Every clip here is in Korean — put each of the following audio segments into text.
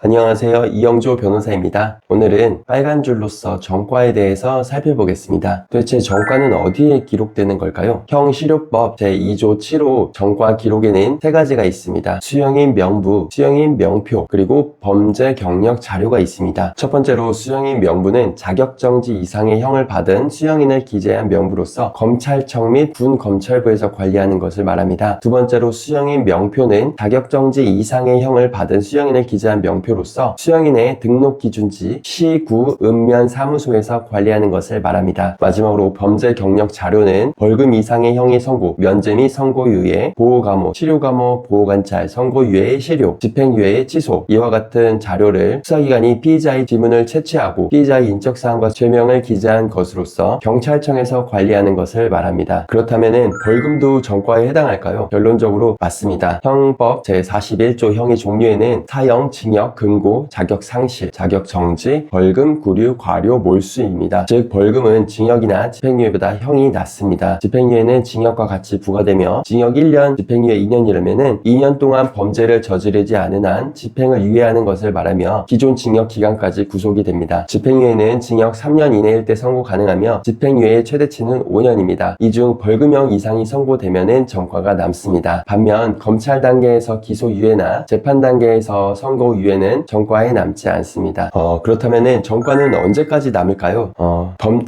안녕하세요. 이영조 변호사입니다. 오늘은 빨간 줄로서 전과에 대해서 살펴보겠습니다. 도대체 전과는 어디에 기록되는 걸까요? 형실효법 제2조 7호 전과 기록에는 세 가지가 있습니다. 수형인 명부, 수형인 명표, 그리고 범죄 경력 자료가 있습니다. 첫 번째로 수형인 명부는 자격정지 이상의 형을 받은 수형인을 기재한 명부로서 검찰청 및 군검찰부에서 관리하는 것을 말합니다. 두 번째로 수형인 명표는 자격정지 이상의 형을 받은 수형인을 기재한 명표 로서 수형인의 등록 기준지 시, 구, 읍면 사무소에서 관리하는 것을 말합니다. 마지막으로 범죄 경력 자료는 벌금 이상의 형의 선고, 면제 및 선고유예, 보호감호, 치료감호, 보호관찰, 선고유예의 실효, 집행유예의 취소 이와 같은 자료를 수사기관이 피의자의 지문을 채취하고 피의자의 인적사항과 죄명을 기재한 것으로서 경찰청에서 관리하는 것을 말합니다. 그렇다면 벌금도 전과에 해당할까요? 결론적으로 맞습니다. 형법 제41조 형의 종류에는 사형, 징역, 금고, 자격 상실, 자격 정지, 벌금, 구류, 과료, 몰수입니다. 즉 벌금은 징역이나 집행유예보다 형이 낮습니다. 집행유예는 징역과 같이 부과되며 징역 1년, 집행유예 2년이라면 2년 동안 범죄를 저지르지 않은 한 집행을 유예하는 것을 말하며 기존 징역 기간까지 구속이 됩니다. 집행유예는 징역 3년 이내일 때 선고 가능하며 집행유예의 최대치는 5년입니다. 이 중 벌금형 이상이 선고되면 전과가 남습니다. 반면 검찰 단계에서 기소유예나 재판 단계에서 선고유예는 전과에 남지 않습니다. 그렇다면 전과는 언제까지 남을까요?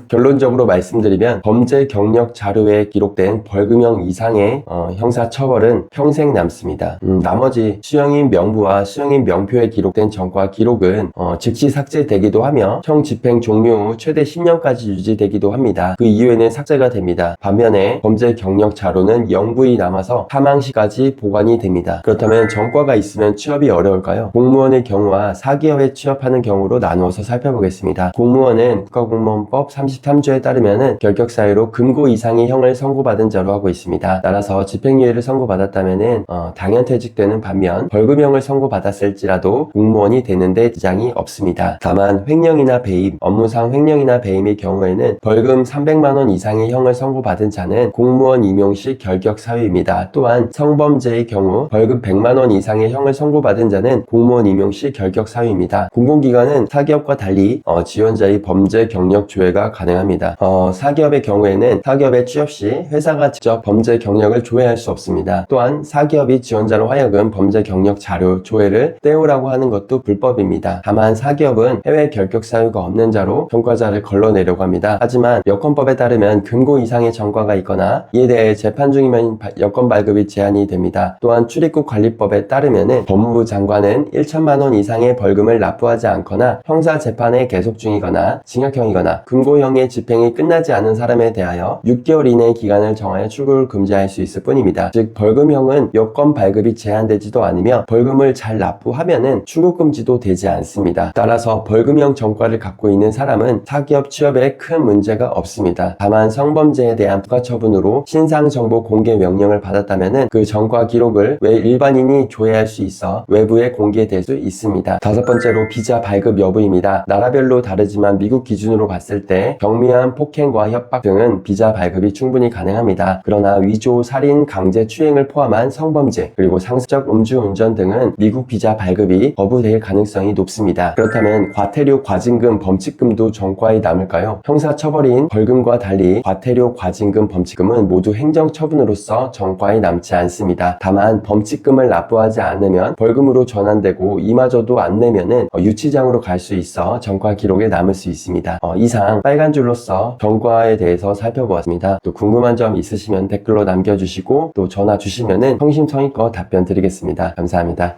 결론적으로 말씀드리면 범죄 경력 자료에 기록된 벌금형 이상의 형사처벌은 평생 남습니다. 나머지 수형인 명부와 수형인 명표에 기록된 전과 기록은 즉시 삭제되기도 하며 형 집행 종료 후 최대 10년까지 유지되기도 합니다. 그 이후에는 삭제가 됩니다. 반면에 범죄 경력 자료는 영구히 남아서 사망 시까지 보관이 됩니다. 그렇다면 전과가 있으면 취업이 어려울까요? 공무원의 경우와 사기업에 취업하는 경우로 나누어서 살펴보겠습니다. 공무원은 국가공무원법 33조에 따르면 결격 사유로 금고 이상의 형을 선고받은 자로 하고 있습니다. 따라서 집행유예를 선고받았다면 당연퇴직되는 반면 벌금형을 선고받았을지라도 공무원이 되는데 지장이 없습니다. 다만 횡령이나 배임, 업무상 횡령이나 배임의 경우에는 벌금 300만원 이상의 형을 선고받은 자는 공무원 임용 시 결격 사유입니다. 또한 성범죄의 경우 벌금 100만원 이상의 형을 선고받은 자는 공무원 임용 시 결격 사유입니다. 공공기관은 사기업과 달리 지원자의 범죄 경력 조회가 가능합니다. 사기업의 경우에는 사기업에 취업 시 회사가 직접 범죄 경력을 조회할 수 없습니다. 또한 사기업이 지원자로 하여금 범죄 경력 자료 조회를 떼우라고 하는 것도 불법입니다. 다만 사기업은 해외 결격 사유가 없는 자로 전과자를 걸러내려고 합니다. 하지만 여건법에 따르면 금고 이상의 전과가 있거나 이에 대해 재판 중이면 여건 발급이 제한이 됩니다. 또한 출입국 관리법에 따르면 법무부 장관은 1천만원 이상의 벌금을 납부하지 않거나 형사 재판에 계속 중이거나 징역형이거나 금고형의 집행이 끝나지 않은 사람에 대하여 6개월 이내의 기간을 정하여 출국을 금지할 수 있을 뿐입니다. 즉 벌금형은 여건 발급이 제한되지도 않으며 벌금을 잘 납부하면은 출국 금지도 되지 않습니다. 따라서 벌금형 전과를 갖고 있는 사람은 사기업 취업에 큰 문제가 없습니다. 다만 성범죄에 대한 부가처분으로 신상정보 공개 명령을 받았다면은 그 전과 기록을 왜 일반인이 조회할 수 있어 외부에 공개될 수 있습니다. 다섯 번째로 비자 발급 여부입니다. 나라별로 다르지만 미국 기준으로 봤을 때 경미한 폭행과 협박 등은 비자 발급이 충분히 가능합니다. 그러나 위조, 살인, 강제 추행을 포함한 성범죄 그리고 상습적 음주운전 등은 미국 비자 발급이 거부될 가능성이 높습니다. 그렇다면 과태료, 과징금, 범칙금도 전과에 남을까요? 형사처벌인 벌금과 달리 과태료, 과징금, 범칙금은 모두 행정처분으로서 전과에 남지 않습니다. 다만 범칙금을 납부하지 않으면 벌금으로 전환되고 이마저도 안 내면은 유치장으로 갈 수 있어 전과 기록에 남을 수 있습니다. 이상 빨간 줄로서 전과에 대해서 살펴보았습니다. 또 궁금한 점 있으시면 댓글로 남겨주시고 또 전화 주시면은 성심성의껏 답변 드리겠습니다. 감사합니다.